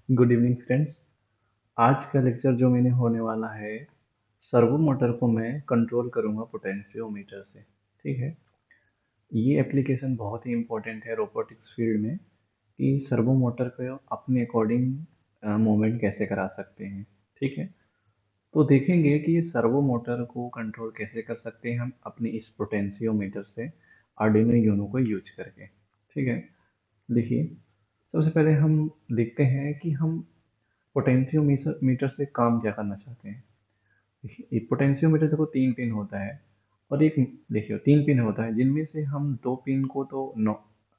Good evening friends. आज का lecture जो मैंने होने वाला है, सर्वो मोटर को मैं कंट्रोल करूंगा पोटेंशियोमीटर से। ठीक है। ये एप्लीकेशन बहुत ही इम्पोर्टेंट है रोबोटिक्स फील्ड में कि सर्वो मोटर को अपने अकॉर्डिंग मूवमेंट कैसे करा सकते हैं। ठीक है। तो देखेंगे कि सर्वो मोटर को कंट्रोल कैसे कर सकते हैं हम अपने इस पोटेंशियोमीटर से आर्डिनो यूनो को यूज करके। ठीक है। देखिए, सबसे पहले हम देखते हैं कि हम पोटेंशियोमीटर मीटर से काम क्या करना चाहते हैं। देखिए, एक पोटेंशियोमीटर देखो तीन पिन होता है और एक, देखिए तीन पिन होता है जिनमें से हम दो पिन को तो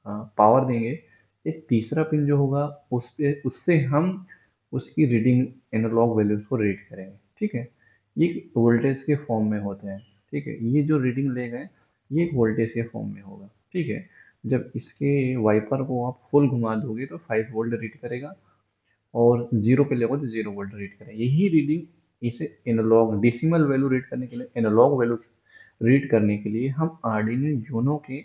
पावर देंगे। एक तीसरा पिन जो होगा उस पे उससे हम उसकी रीडिंग एनालॉग वैल्यूज को रीड करेंगे। ठीक है। ये वोल्टेज के फॉर्म में होते हैं। ठीक है। ये जो रीडिंग ले गए ये एक वोल्टेज के फॉर्म में होगा। ठीक है। जब इसके वाइपर को आप फुल घुमा दोगे तो 5 वोल्ट रीड करेगा और जीरो पे लेगा तो 0 वोल्ट रीड करें। यही रीडिंग इसे एनालॉग डेसिमल वैल्यू रीड करने के लिए, एनालॉग वैल्यू रीड करने के लिए हम आर्डिनो यूनो के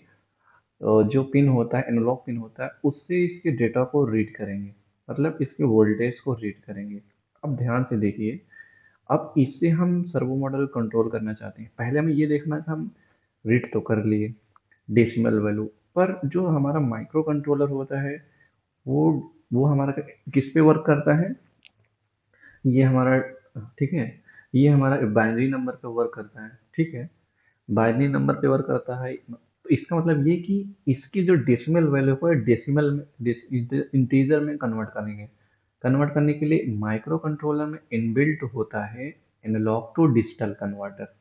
जो पिन होता है, एनालॉग पिन होता है, उससे इसके डेटा को रीड करेंगे। मतलब इसके वोल्टेज को रीड करेंगे। अब ध्यान से देखिए, अब इससे हम सर्वो मॉडल कंट्रोल करना चाहते हैं। पहले हमें ये देखना था, हम रीड तो कर लिए डेसिमल वैल्यू, पर जो हमारा माइक्रो कंट्रोलर होता है वो वो हमारा किस पे वर्क करता है। ये हमारा, ठीक है, ये हमारा बाइनरी नंबर पे वर्क करता है। ठीक है। बाइनरी नंबर पे वर्क करता है, तो इसका मतलब ये कि इसकी जो डेसिमल वैल्यू को डेसिमल में, इंटीजर में कन्वर्ट करेंगे। कन्वर्ट करने के लिए माइक्रो कंट्रोलर में इनबिल्ट होता है एनालॉग टू डिजिटल कन्वर्टर।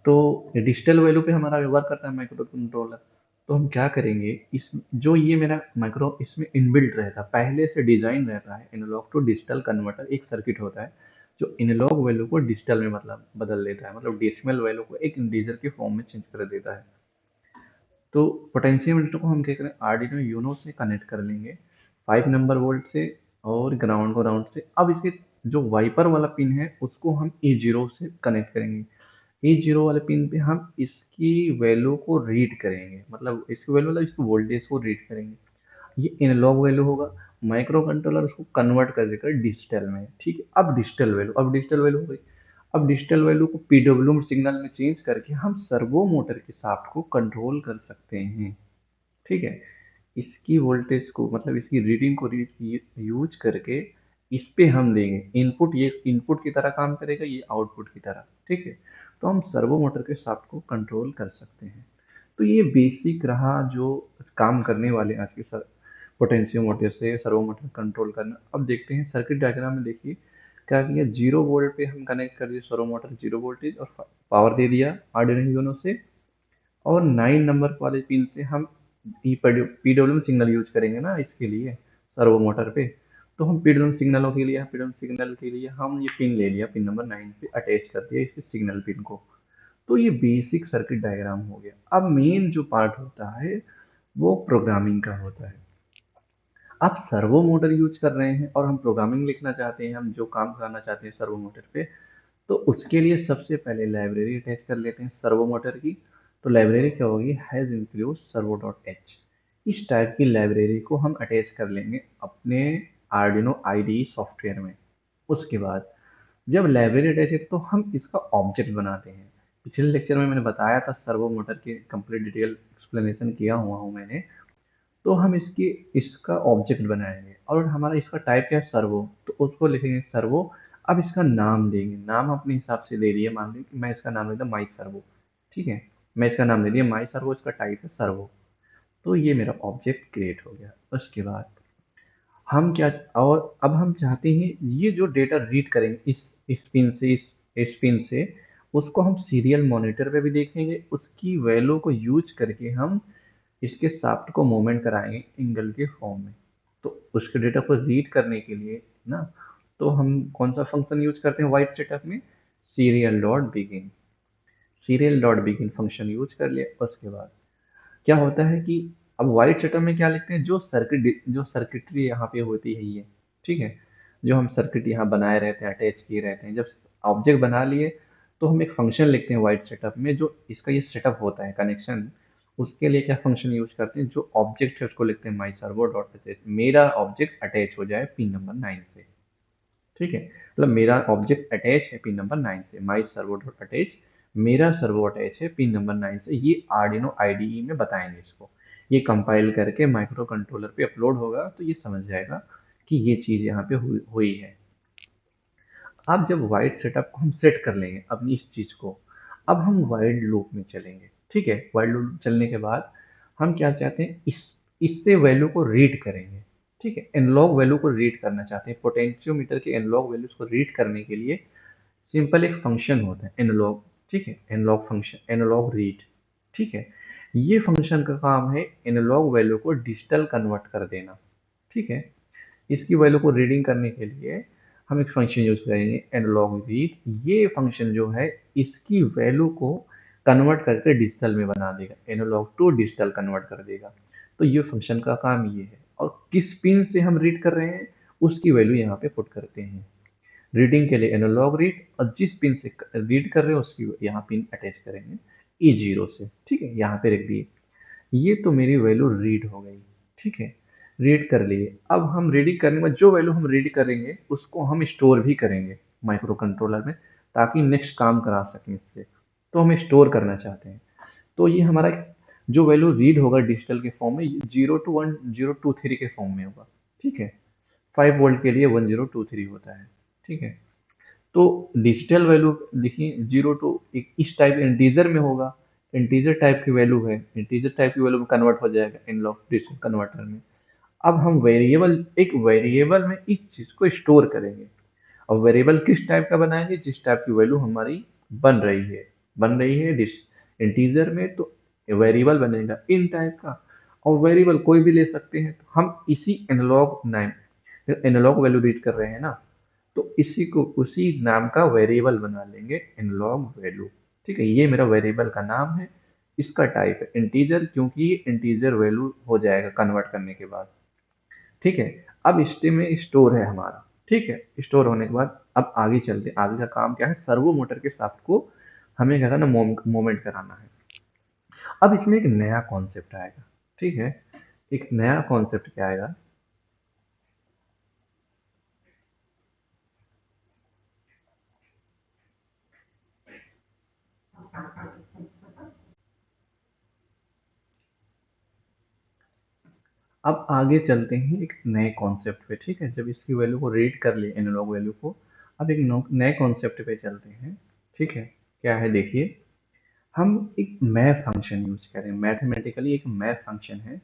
तो डिजिटल वैल्यू पे हमारा वर्क करता है माइक्रो कंट्रोलर। तो हम क्या करेंगे, इस जो ये मेरा माइक्रो इसमें इनबिल्ट रहता है, पहले से डिजाइन रहता है एनालॉग टू डिजिटल कन्वर्टर, एक सर्किट होता है जो एनालॉग वैल्यू को डिजिटल में मतलब बदल देता है, मतलब डेसिमल वैल्यू को एक इंटीजर के फॉर्म में चेंज कर देता है। तो पोटेंशियोमीटर को हम क्या करें, आर्डिनो यूनो से कनेक्ट कर लेंगे 5 नंबर वोल्ट से, और ग्राउंड को ग्राउंड से। अब इसके जो वाइपर वाला पिन है उसको हम E0 से कनेक्ट करेंगे। E0 वाले पिन पे हम इसकी वैल्यू को रीड करेंगे, मतलब इसकी वैल्यू मतलब इसकी वोल्टेज को रीड करेंगे। ये एनालॉग वैल्यू होगा, माइक्रो कंट्रोलर उसको कन्वर्ट कर देगा डिजिटल में। ठीक है। अब डिजिटल वैल्यू हो गई। अब डिजिटल वैल्यू को पीडब्ल्यूएम सिग्नल में चेंज करके हम सर्वो मोटर के शाफ्ट को कंट्रोल कर सकते हैं। ठीक है। इसकी वोल्टेज को, मतलब इसकी रीडिंग को यूज करके इस पे हम देंगे इनपुट। ये इनपुट की तरह काम करेगा, ये आउटपुट की तरह। ठीक है। तो हम सर्वो मोटर के शाफ्ट को कंट्रोल कर सकते हैं। तो ये बेसिक रहा जो काम करने वाले आज के पोटेंशियोमीटर से सर्वो मोटर कंट्रोल करना। अब देखते हैं सर्किट डायग्राम में। देखिए क्या किया, 0 वोल्ट पे हम कनेक्ट कर दिए सर्वो मोटर, 0 वोल्टेज, और पावर दे दिया आर्डिनो यूनो से। और 9 नंबर वाले पिन से हम पीडब्ल्यूएम सिग्नल यूज करेंगे ना इसके लिए, सर्वो मोटर पे। तो हम पीडब्ल्यूएम सिग्नल के लिए हम ये पिन ले लिया, पिन नंबर 9 पे अटैच कर दिया इसके सिग्नल पिन को। तो ये बेसिक सर्किट डायग्राम हो गया। अब मेन जो पार्ट होता है वो प्रोग्रामिंग का होता है। आप सर्वो मोटर यूज कर रहे हैं और हम प्रोग्रामिंग लिखना चाहते हैं, हम जो काम करना चाहते हैं सर्वो मोटर पे, तो उसके लिए सबसे पहले लाइब्रेरी अटैच कर लेते हैं सर्वो मोटर की। तो लाइब्रेरी क्या होगी, has include servo dot H. इस टाइप की लाइब्रेरी को हम अटैच कर लेंगे अपने आर्डिनो आईडी सॉफ्टवेयर में। उसके बाद जब लाइब्रेरी अटैच है तो हम इसका ऑब्जेक्ट बनाते हैं। पिछले लेक्चर में मैंने बताया था, सर्वो मोटर के कंप्लीट डिटेल एक्सप्लेनेशन किया हुआ हूँ मैंने। तो हम इसका ऑब्जेक्ट बनाएंगे और हमारा इसका टाइप क्या है, सर्वो, तो उसको लिखेंगे सर्वो। अब इसका नाम देंगे, नाम अपने हिसाब से ले लिए। मान लीजिए कि मैं इसका नाम लेता माई सर्वो। ठीक है। मैं इसका नाम ले लिया माई सर्वो, इसका टाइप है सर्वो। तो ये मेरा ऑब्जेक्ट क्रिएट हो गया। उसके बाद हम क्या, और अब हम चाहते हैं ये जो डेटा रीड करेंगे इस पिन से, इस पिन से, उसको हम सीरियल मॉनिटर पे भी देखेंगे। उसकी वैल्यू को यूज करके हम इसके शाफ्ट को मूवमेंट कराएंगे एंगल के फॉर्म में। तो उसके डेटा को रीड करने के लिए ना, तो हम कौन सा फंक्शन यूज करते हैं वाइट सेटअप में, serial dot begin. Serial dot begin function use कर लिया। उसके बाद क्या होता है कि अब वाइट सेटअप में क्या लिखते हैं, जो सर्किटरी यहाँ पे होती है ये। ठीक है। जो हम सर्किट यहाँ बनाए रहते हैं, अटैच किए रहते हैं, जब ऑब्जेक्ट बना लिए तो हम एक फंक्शन लिखते हैं वाइट सेटअप में, जो इसका ये सेटअप होता है कनेक्शन। उसके लिए क्या फंक्शन यूज करते हैं, जो ऑब्जेक्ट है उसको लिखते हैं माई सर्वो डॉट अटैच, मेरा ऑब्जेक्ट अटैच हो जाए पिन नंबर 9 से। ठीक है, मतलब मेरा ऑब्जेक्ट अटैच है पिन नंबर 9 से, माई सर्वो डॉट अटैच, मेरा सर्वो अटैच है पिन नंबर 9 से। ये आर्डिनो आईडीई में बताएंगे इसको, ये कंपाइल करके माइक्रो कंट्रोलर पे अपलोड होगा तो ये समझ जाएगा कि ये चीज़ यहाँ पे हुई है। अब जब वाइड सेटअप को हम सेट कर लेंगे अपनी इस चीज़ को, अब हम वाइड लूप में चलेंगे। ठीक है, वाइड लूप चलने के बाद हम क्या चाहते हैं, इससे वैल्यू को रीड करेंगे। ठीक है, एनालॉग वैल्यू को रीड करना चाहते हैं, पोटेंशियोमीटर के एनालॉग वैल्यूज को रीड करने के लिए सिंपल एक फंक्शन होता है एनालॉग। ठीक है, एनालॉग फंक्शन, एनालॉग रीड। ठीक है, ये फंक्शन का काम है एनालॉग वैल्यू को डिजिटल कन्वर्ट कर देना। ठीक है, इसकी वैल्यू को रीडिंग करने के लिए हम एक फंक्शन यूज करेंगे एनालॉग रीड। ये फंक्शन जो है इसकी वैल्यू को कन्वर्ट करके डिजिटल में बना देगा, एनालॉग टू डिजिटल कन्वर्ट कर देगा। तो ये फंक्शन का काम ये है, और किस पिन से हम रीड कर रहे हैं उसकी वैल्यू यहाँ पे पुट करते हैं। रीडिंग के लिए एनालॉग रीड, और जिस पिन से रीड कर रहे हैं उसकी यहाँ पिन अटैच करेंगे E0 से। ठीक है, यहाँ पे रख दिए। ये तो मेरी वैल्यू रीड हो गई। ठीक है, रीड कर लिए। अब हम रीडिंग करने में जो वैल्यू हम रीड करेंगे उसको हम स्टोर भी करेंगे माइक्रो कंट्रोलर में, ताकि नेक्स्ट काम करा सकें इससे। तो हम स्टोर करना चाहते हैं, तो ये हमारा जो वैल्यू रीड होगा डिजिटल के फॉर्म में 0 to 1 0 2 3 के फॉर्म में होगा। ठीक है, 5 वोल्ट के लिए 1023 होता है। ठीक है, तो डिजिटल वैल्यू देखिए 0 to इस टाइप इंटीजर में होगा, इंटीजर टाइप की वैल्यू है, इंटीजर टाइप की वैल्यू में कन्वर्ट हो जाएगा एनालॉग डिजिटल कन्वर्टर में। अब हम वेरिएबल, एक वेरिएबल में इस चीज को स्टोर करेंगे। और वेरिएबल किस टाइप का बनाएंगे, जिस टाइप की वैल्यू हमारी बन रही है इंटीजर में, तो वेरिएबल बनेगा इन टाइप का। और वेरिएबल कोई भी ले सकते हैं, तो हम इसी एनालॉग वैल्यू रीड कर रहे हैं ना, तो इसी को उसी नाम का वेरिएबल बना लेंगे एनालॉग वैल्यू। ठीक है, ये मेरा वेरिएबल का नाम है, इसका टाइप है इंटीजर, क्योंकि ये इंटीजर वैल्यू हो जाएगा कन्वर्ट करने के बाद। ठीक है, अब स्टे में स्टोर है हमारा। ठीक है, स्टोर होने के बाद अब आगे चलते हैं। आगे का काम क्या है, सर्वो मोटर के साथ को हमें क्या करना, मूवमेंट कराना है। अब इसमें एक नया कॉन्सेप्ट आएगा। ठीक है, एक नया कॉन्सेप्ट क्या आएगा, अब आगे चलते हैं एक नए कॉन्सेप्ट पे। ठीक है, जब इसकी वैल्यू को रीड कर लिए एनालॉग वैल्यू को, अब एक नए कॉन्सेप्ट पे चलते हैं। ठीक है, क्या है देखिए, हम एक मैथ फंक्शन यूज करें, मैथमेटिकली एक मैथ फंक्शन है।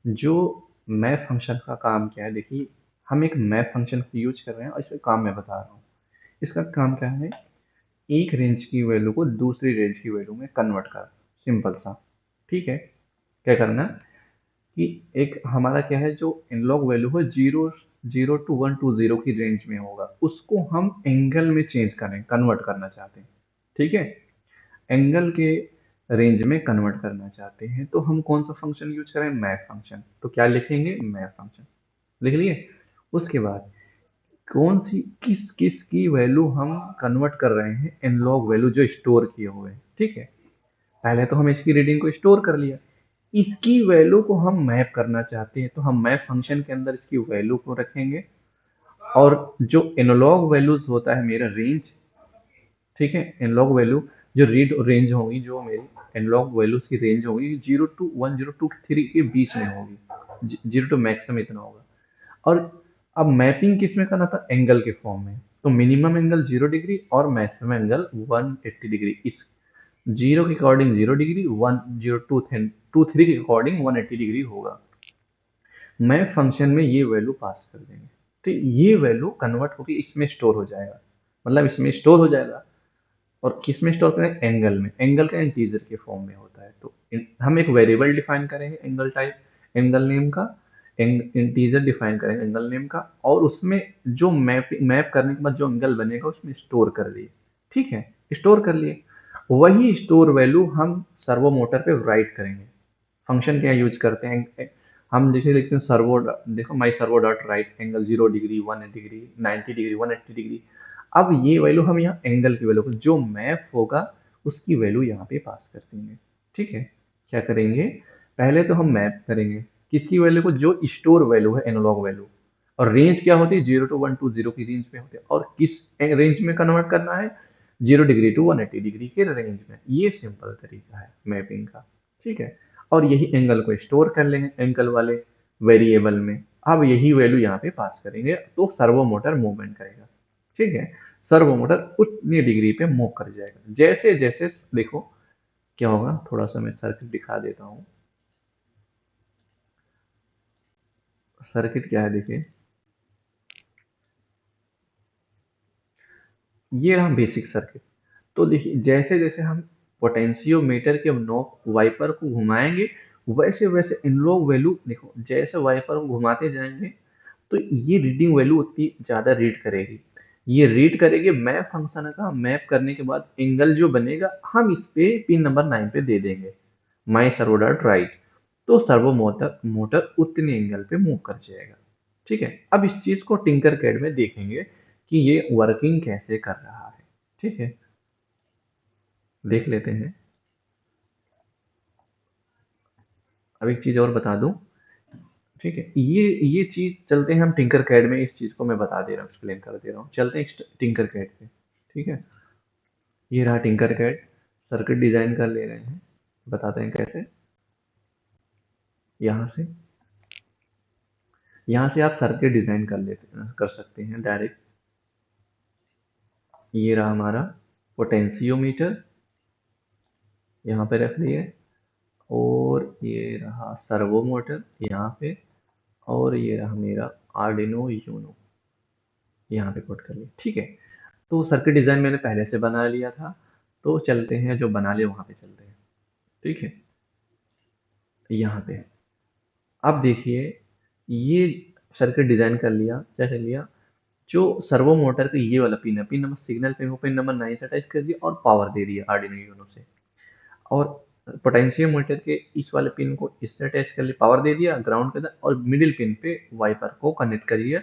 जो मैथ फंक्शन का काम क्या है देखिए, हम एक मैथ फंक्शन यूज कर रहे हैं और इसका काम मैं बता रहा हूँ। इसका काम क्या है, एक रेंज की वैल्यू को दूसरी रेंज की वैल्यू में कन्वर्ट कर, सिंपल सा। ठीक है, क्या करना कि एक हमारा क्या है, जो एनालॉग वैल्यू है 0 to 1 to 0 की रेंज में होगा, उसको हम एंगल में चेंज करें, कन्वर्ट करना चाहते हैं। ठीक है, एंगल के रेंज में कन्वर्ट करना चाहते हैं, तो हम कौन सा फंक्शन यूज करें, मैथ फंक्शन। तो क्या लिखेंगे, मैथ फंक्शन लिख लिए। उसके बाद कौन सी किस किस की वैल्यू हम कन्वर्ट कर रहे हैं, एनालॉग वैल्यू जो स्टोर किए हुए हैं। ठीक है, पहले तो हम इसकी रीडिंग को स्टोर कर लिया, इसकी वैल्यू को हम मैप करना चाहते हैं, तो हम मैप फंक्शन के अंदर इसकी वैल्यू को रखेंगे। और जो एनालॉग वैल्यूज होता है मेरा रेंज, ठीक है, एनालॉग वैल्यू जो रीड रेंज होगी, जो मेरी एनालॉग वैल्यूज की रेंज होगी 0 to 1 0 to 3 के बीच में होगी, 0 to मैक्सिमम इतना होगा। और अब मैपिंग किस में करना था, एंगल के फॉर्म में। तो मिनिमम एंगल 0 डिग्री और मैक्सिमम एंगल 180 डिग्री, इस 0 के अकॉर्डिंग 0 डिग्री, 1 0 2 3 के अकॉर्डिंग 180 डिग्री होगा। मैं फंक्शन में ये वैल्यू पास कर देंगे, तो ये वैल्यू कन्वर्ट होकर इसमें स्टोर हो जाएगा, मतलब इसमें स्टोर हो जाएगा। और किस में स्टोर करें, एंगल में। एंगल का इंटीजर के फॉर्म में होता है, तो हम एक वेरिएबल डिफाइन करेंगे एंगल टाइप, एंगल नेम का, इंटीजर डिफाइन करेंगे एंगल नेम का, और उसमें जो मैप करने के बाद जो एंगल बनेगा उसमें स्टोर कर दिए। ठीक है, स्टोर कर लिए। वही स्टोर वैल्यू हम सर्वो मोटर पे राइट करेंगे। फंक्शन क्या यूज करते हैं, हम जैसे देखते हैं सर्वो, देखो my servo dot write angle 0 degree 180 degree 90 degree 180 degree. अब ये वैल्यू हम यहाँ एंगल की वैल्यू को जो मैप होगा उसकी वैल्यू यहाँ पे पास कर देंगे। ठीक है, क्या करेंगे, पहले तो हम मैप करेंगे किसकी वैल्यू को, जो स्टोर वैल्यू है एनालॉग वैल्यू, और रेंज क्या होती है 0 to 120 की रेंज में होती है, और किस रेंज में कन्वर्ट करना है 0 डिग्री to 180 डिग्री के रेंज में। ये सिंपल तरीका है मैपिंग का, ठीक है। और यही एंगल को स्टोर कर लेंगे एंगल वाले वेरिएबल में। अब यही वैल्यू यहाँ पे पास करेंगे तो सर्वो मोटर मूवमेंट करेगा, ठीक है। सर्वो मोटर उतनी डिग्री पे मूव कर जाएगा। जैसे जैसे देखो क्या होगा, थोड़ा सा मैं सर्किट दिखा देता हूँ। सर्किट क्या है देखिए, ये रहा बेसिक सर्किट। तो देखिए जैसे जैसे हम पोटेंशियोमीटर के नॉब वाइपर को घुमाएंगे, वैसे वैसे इनलॉग वैल्यू देखो, जैसे वाइपर को घुमाते जाएंगे तो ये रीडिंग वैल्यू उतनी ज़्यादा रीड करेगी। ये रीड करेगी मैप फंक्शन का, मैप करने के बाद एंगल जो बनेगा हम इस पे पिन नंबर 9 पे दे देंगे, माई सर्वो डॉट राइट। तो सर्वो मोटर मोटर उतने एंगल पे मूव कर जाएगा, ठीक है। अब इस चीज़ को टिंकर कैड में देखेंगे कि ये वर्किंग कैसे कर रहा है, ठीक है। देख लेते हैं। अब एक चीज़ और बता दूं, ठीक है, ये चीज़ चलते हैं हम टिंकर कैड में, इस चीज़ को मैं बता दे रहा हूँ, एक्सप्लेन कर दे रहा हूँ। चलते हैं टिंकर कैड पे, ठीक है। ये रहा टिंकर कैड, सर्किट डिजाइन कर ले रहे हैं, बताते हैं कैसे। यहाँ से यहाँ से आप सर्किट डिजाइन कर सकते हैं डायरेक्ट। ये रहा हमारा पोटेंशियोमीटर, यहाँ पे रख लिए, और ये रहा सर्वो मोटर यहाँ पे, और ये रहा मेरा आर्डिनो यूनो, यहाँ पे कोड कर लिया, ठीक है। तो सर्किट डिजाइन मैंने पहले से बना लिया था, तो चलते हैं जो बना लिया वहाँ पे चलते हैं, ठीक है। यहाँ पे अब देखिए, ये सर्किट डिजाइन कर लिया, कैसे लिया, जो सर्वो मोटर का ये वाला पिन है, पिन नंबर सिग्नल पिन को पिन नंबर 9 से अटैच कर दिया और पावर दे दिया आर्डिनो यूनो से। और पोटेंशियोमीटर के इस वाले पिन को इससे अटैच कर लिया, पावर दे दिया ग्राउंड के अंदर, और मिडिल पिन पे वाइपर को कनेक्ट करिए,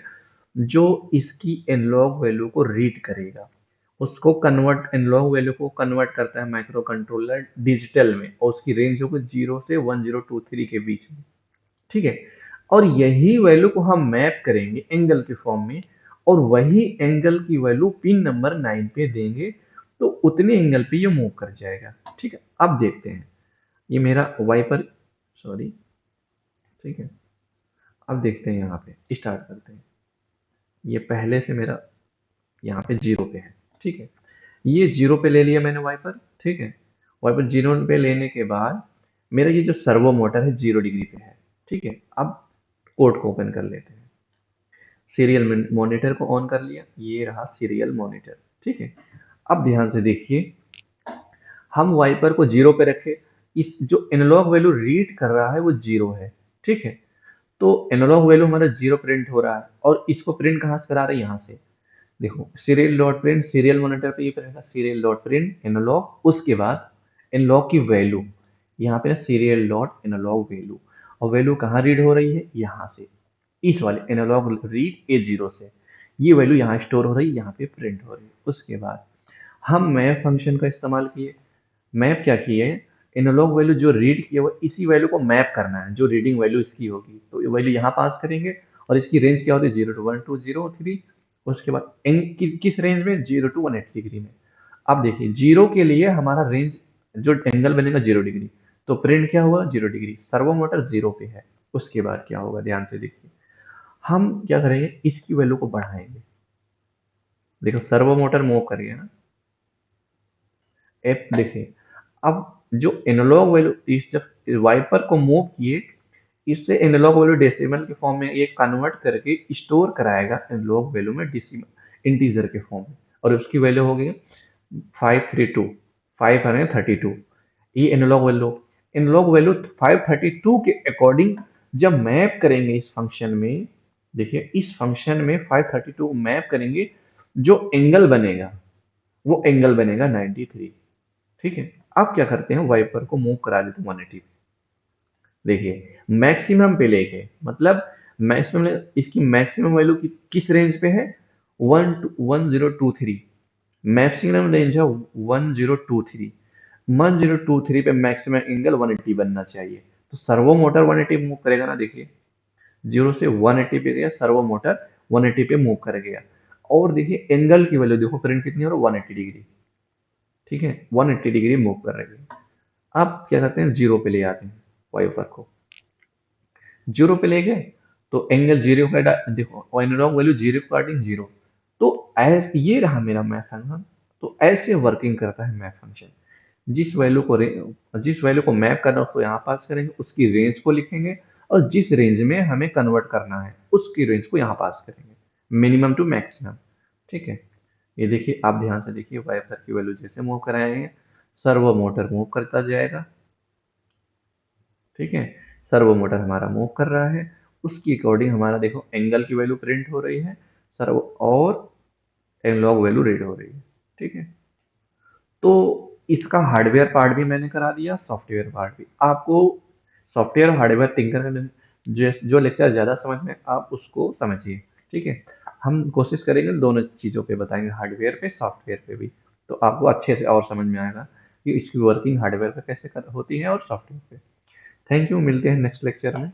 जो इसकी एनालॉग वैल्यू को रीड करेगा। उसको कन्वर्ट, एनालॉग वैल्यू को कन्वर्ट करता है माइक्रो कंट्रोलर डिजिटल में, और उसकी रेंज होगी 0 से 1023 के बीच में, ठीक है। और यही वैल्यू को हम मैप करेंगे एंगल के फॉर्म में, और वही एंगल की वैल्यू पिन नंबर 9 पे देंगे, तो उतने एंगल पे ये मूव कर जाएगा, ठीक है। अब देखते हैं, ये मेरा वाइपर, सॉरी, ठीक है। अब देखते हैं, यहाँ पे स्टार्ट करते हैं। ये पहले से मेरा यहाँ पे 0 पे है, ठीक है। ये 0 पे ले लिया मैंने वाइपर, ठीक है। वाइपर 0 पे लेने के बाद मेरा ये जो सर्वो मोटर है 0 डिग्री पे है, ठीक है। अब कोड को ओपन कर लेते हैं। सीरियल मॉनिटर को ऑन कर लिया, ये रहा सीरियल मॉनिटर, ठीक है। अब ध्यान से देखिए, हम वाइपर को 0 पे रखे, इस जो एनालॉग वैल्यू रीड कर रहा है वो 0 है, ठीक है। तो एनालॉग वैल्यू हमारा 0 प्रिंट हो रहा है, और इसको प्रिंट कहाँ से करा रहे हैं, यहाँ से देखो, serial dot print, serial monitor पे ये करेगा सीरियल डॉट प्रिंट एनालॉग, उसके बाद एनालॉग की वैल्यू, यहाँ पे सीरियल डॉट एनालॉग वैल्यू, और वैल्यू कहाँ रीड हो रही है, यहाँ से, इस वाले एनालॉग रीड A0 से ये वैल्यू यहाँ स्टोर हो रही है, यहाँ पे प्रिंट हो रही है। उसके बाद हम मैप फंक्शन का इस्तेमाल किए। मैप क्या किए, एनालॉग वैल्यू जो रीड किया वो इसी वैल्यू को मैप करना है, जो रीडिंग वैल्यू इसकी होगी, तो ये वैल्यू यहाँ पास करेंगे, और इसकी रेंज क्या होती है 0 to 120 उसके बाद किस रेंज में 0 to 180 डिग्री में। अब देखिए 0 के लिए हमारा रेंज जो एंगल बनेगा 0 डिग्री, तो प्रिंट क्या हुआ 0 डिग्री, सर्वो मोटर 0 पे है। उसके बाद क्या होगा ध्यान से देखिए, हम क्या करेंगे, इसकी वैल्यू को बढ़ाएंगे। देखो सर्वो मोटर मूव करिए ना, एफ देखिए, अब जो एनालॉग वैल्यू इस जब वाइपर को मूव किए, इससे एनालॉग वैल्यू डेसिमल के फॉर्म में ये कन्वर्ट करके स्टोर कराएगा एनालॉग वैल्यू में डेसिमल इंटीजर के फॉर्म में, और उसकी वैल्यू हो गई 532, 532। ये एनालॉग वैल्यू 532 के अकॉर्डिंग जब मैप करेंगे इस फंक्शन में, देखिए इस फंक्शन में 532 मैप करेंगे, जो एंगल बनेगा वो एंगल बनेगा 93, ठीक है। अब क्या करते हैं, वाइपर को मूव करा देते हैं 180 पे। देखिए मैक्सिमम पे लेके, मतलब मैक्सिमम, इसकी मैक्सिमम वैल्यू किस रेंज पे है, 1023, मैक्सिमम रेंज है 1023। 1023 पे मैक्सिमम एंगल 180 बनना चाहिए। तो सर्वो मोटर 180 मूव करेगा ना, देखिए 0 से 180 पे गया, सर्वो मोटर 180 पे मूव कर गया। और देखिए एंगल की वैल्यू देखो, करंट कितनी हो रही है, 180 डिग्री। ठीक है, 180 डिग्री मूव कर रही है। अब क्या करते हैं, जीरो पे ले आते हैं वाइपर को। जीरो पे ले गए तो एंगल जीरो का देखो analogue value zero cutting zero. तो एस ये रहा मेरा मैथ फंक्शन। तो ऐसे वर्किंग करता है मैथ फंक्शन। जिस वैल्यू को मैप करना है उसको यहाँ पास करेंगे, उसकी रेंज को लिखेंगे, और जिस रेंज में हमें कन्वर्ट करना है उसकी रेंज को यहाँ पास करेंगे, मिनिमम टू मैक्सिमम। ठीक है, ये देखिए आप ध्यान से देखिए, वाइपर की वैल्यू जैसे मूव कराएंगे सर्वो मोटर मूव करता जाएगा। ठीक है, सर्वो मोटर हमारा मूव कर रहा है, उसकी अकॉर्डिंग हमारा देखो एंगल की वैल्यू प्रिंट हो रही है, सर्वो और एनालॉग वैल्यू रीड हो रही है। ठीक है, तो इसका हार्डवेयर पार्ट भी मैंने करा दिया, सॉफ्टवेयर पार्ट भी आपको। सॉफ्टवेयर और हार्डवेयर थिंकर में जो लेक्चर ज़्यादा समझ में आप उसको समझिए। ठीक है, हम कोशिश करेंगे दोनों चीज़ों पे बताएंगे, हार्डवेयर पे सॉफ्टवेयर पे भी। तो आपको अच्छे से और समझ में आएगा कि इसकी वर्किंग हार्डवेयर पे कैसे होती है और सॉफ्टवेयर पे। थैंक यू, मिलते हैं नेक्स्ट लेक्चर में।